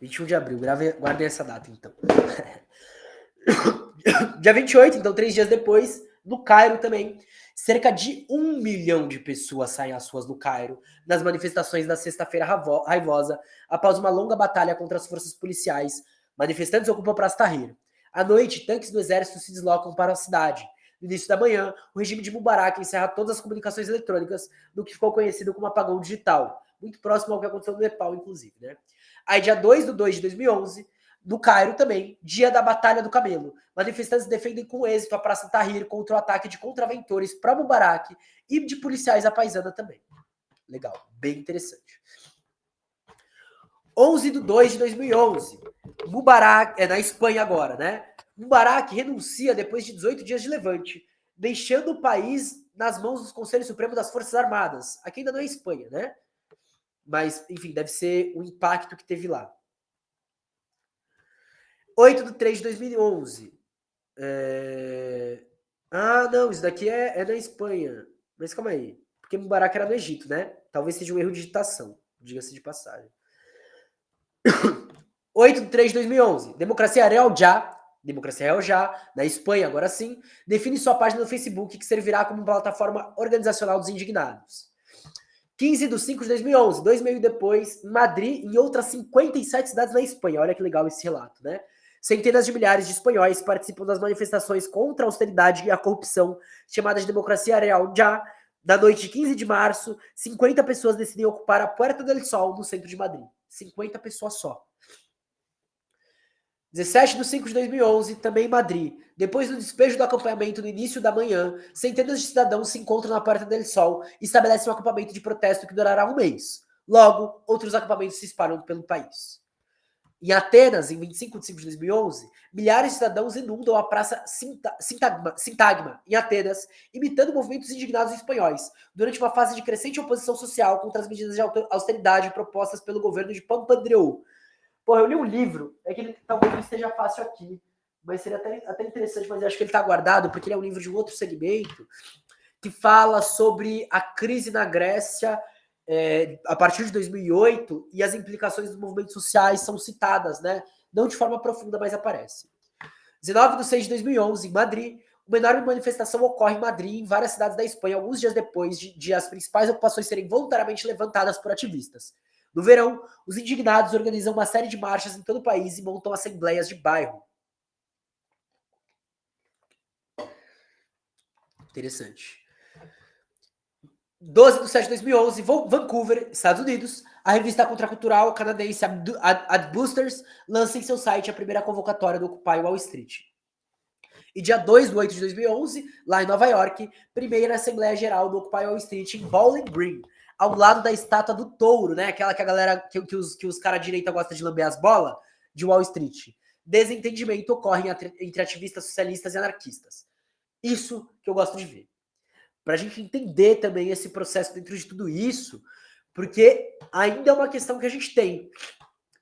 21 de abril, guardem essa data então. Dia 28, então 3 dias depois, no Cairo também, cerca de 1 milhão de pessoas saem às ruas no Cairo nas manifestações da Sexta-feira Raivosa, após uma longa batalha contra as forças policiais. Manifestantes ocupam a Praça Tahrir. À noite, tanques do exército se deslocam para a cidade. No início da manhã, o regime de Mubarak encerra todas as comunicações eletrônicas do que ficou conhecido como apagão digital, muito próximo ao que aconteceu no Nepal, inclusive. Né? Aí, dia 2 de 2 de 2011, no Cairo também, dia da Batalha do Camelo. Manifestantes defendem com êxito a Praça Tahrir contra o ataque de contraventores pró-Mubarak e de policiais à paisana também. Legal, bem interessante. 11 de 2 de 2011, Mubarak, na Espanha agora, né? Mubarak renuncia depois de 18 dias de levante, deixando o país nas mãos do Conselho Supremo das Forças Armadas. Aqui ainda não é Espanha, né? Mas, enfim, deve ser o impacto que teve lá. 8 de 3 de 2011. Não, isso daqui é na Espanha. Mas calma aí. Porque Mubarak era no Egito, né? Talvez seja um erro de digitação, diga-se de passagem. 8 de 3 de 2011. Democracia Real Já, na Espanha, agora sim, define sua página no Facebook, que servirá como plataforma organizacional dos indignados. 15 de 5 de 2011, 2 meses depois, em Madrid e em outras 57 cidades na Espanha. Olha que legal esse relato, né? Centenas de milhares de espanhóis participam das manifestações contra a austeridade e a corrupção, chamadas de Democracia Real Já. Na noite de 15 de março, 50 pessoas decidem ocupar a Puerta del Sol, no centro de Madrid. 50 pessoas só. 17 de 5 de 2011, também em Madrid. Depois do despejo do acampamento no início da manhã, centenas de cidadãos se encontram na Puerta del Sol e estabelecem um acampamento de protesto que durará um mês. Logo, outros acampamentos se espalham pelo país. Em Atenas, em 25 de 5 de 2011, milhares de cidadãos inundam a Praça Sintagma, em Atenas, imitando movimentos indignados espanhóis, durante uma fase de crescente oposição social contra as medidas de austeridade propostas pelo governo de Papandreou. Porra, eu li um livro, é que ele talvez não esteja fácil aqui, mas seria até interessante, mas eu acho que ele está guardado porque ele é um livro de um outro segmento que fala sobre a crise na Grécia a partir de 2008 e as implicações dos movimentos sociais são citadas, né? Não de forma profunda, mas aparece. 19 de 6 de 2011, em Madrid, uma enorme manifestação ocorre em Madrid e em várias cidades da Espanha, alguns dias depois de as principais ocupações serem voluntariamente levantadas por ativistas. No verão, os indignados organizam uma série de marchas em todo o país e montam assembleias de bairro. Interessante. 12 de 7 de 2011, Vancouver, Estados Unidos, a revista contracultural canadense Adbusters lança em seu site a primeira convocatória do Occupy Wall Street. E dia 2 de 8 de 2011, lá em Nova York, primeira Assembleia Geral do Occupy Wall Street em Bowling Green, ao lado da estátua do touro, né? Aquela que a galera, que os caras direita gostam de lamber as bolas, de Wall Street. Desentendimento ocorre entre ativistas socialistas e anarquistas. Isso que eu gosto de ver. Para a gente entender também esse processo dentro de tudo isso, porque ainda é uma questão que a gente tem.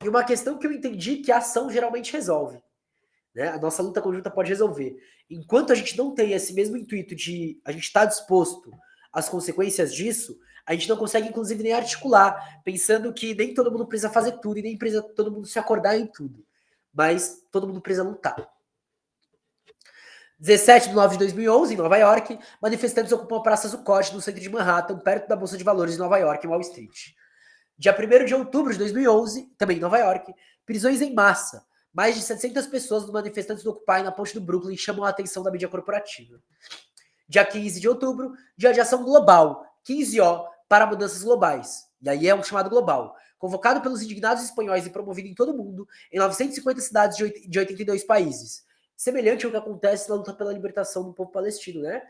E uma questão que eu entendi que a ação geralmente resolve. Né? A nossa luta conjunta pode resolver. Enquanto a gente não tem esse mesmo intuito de a gente estar disposto às consequências disso, a gente não consegue, inclusive, nem articular, pensando que nem todo mundo precisa fazer tudo e nem precisa todo mundo se acordar em tudo. Mas todo mundo precisa lutar. 17 de 9 de 2011, em Nova York, manifestantes ocupam a Praça Zuccotti, no centro de Manhattan, perto da Bolsa de Valores de Nova York, em Wall Street. Dia 1º de outubro de 2011, também em Nova York, prisões em massa. Mais de 700 pessoas dos manifestantes do Occupy na ponte do Brooklyn chamam a atenção da mídia corporativa. Dia 15 de outubro, dia de ação global, 15O, para mudanças globais. E aí é um chamado global. Convocado pelos indignados espanhóis e promovido em todo o mundo, em 950 cidades de 82 países. Semelhante ao que acontece na luta pela libertação do povo palestino, né?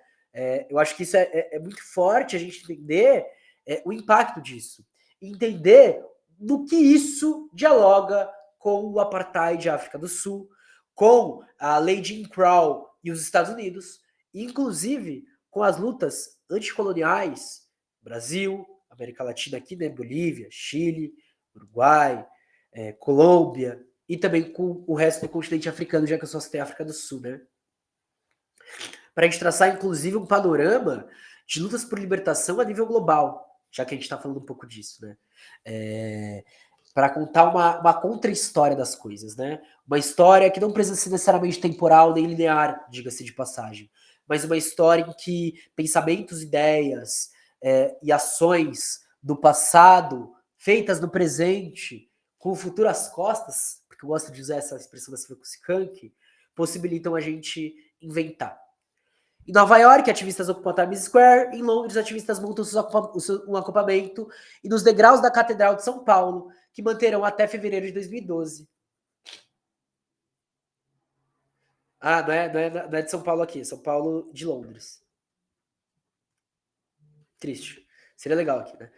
Eu acho que isso é muito forte a gente entender o impacto disso. Entender do que isso dialoga com o apartheid África do Sul, com a lei de Jim Crow e os Estados Unidos, inclusive com as lutas anticoloniais, Brasil, América Latina aqui, né? Bolívia, Chile, Uruguai, Colômbia, e também com o resto do continente africano, já que eu só citei a África do Sul, né? Para a gente traçar, inclusive, um panorama de lutas por libertação a nível global, já que a gente está falando um pouco disso, né? Para contar uma contra-história das coisas, né? Uma história que não precisa ser necessariamente temporal nem linear, diga-se de passagem, mas uma história em que pensamentos, ideias e ações do passado, feitas no presente, com o futuro às costas, porque eu gosto de usar essa expressão da Silvia Skank, possibilitam a gente inventar. Em Nova York, ativistas ocupam a Times Square. Em Londres, ativistas montam um acampamento e nos degraus da Catedral de São Paulo, que manterão até fevereiro de 2012. Ah, não é de São Paulo aqui, é São Paulo de Londres. Triste. Seria legal aqui, né?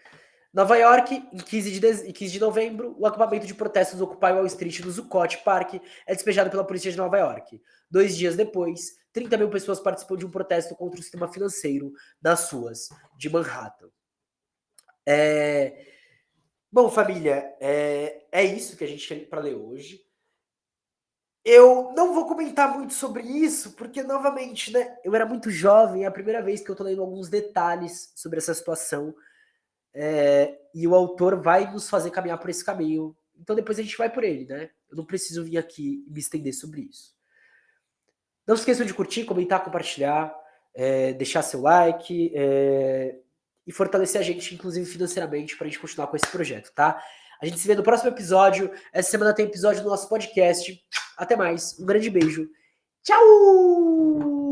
Nova York, em 15 de novembro, o acampamento de protestos do Occupy Wall Street no Zuccotti Park é despejado pela polícia de Nova York. 2 dias depois, 30 mil pessoas participam de um protesto contra o sistema financeiro das ruas de Manhattan. Bom, família, é isso que a gente tem para ler hoje. Eu não vou comentar muito sobre isso, porque, novamente, né, eu era muito jovem, é a primeira vez que eu tô lendo alguns detalhes sobre essa situação. E o autor vai nos fazer caminhar por esse caminho. Então depois a gente vai por ele, né? Eu não preciso vir aqui e me estender sobre isso. Não se esqueçam de curtir, comentar, compartilhar, deixar seu like e fortalecer a gente, inclusive financeiramente, para a gente continuar com esse projeto, tá? A gente se vê no próximo episódio. Essa semana tem episódio do nosso podcast. Até mais. Um grande beijo. Tchau!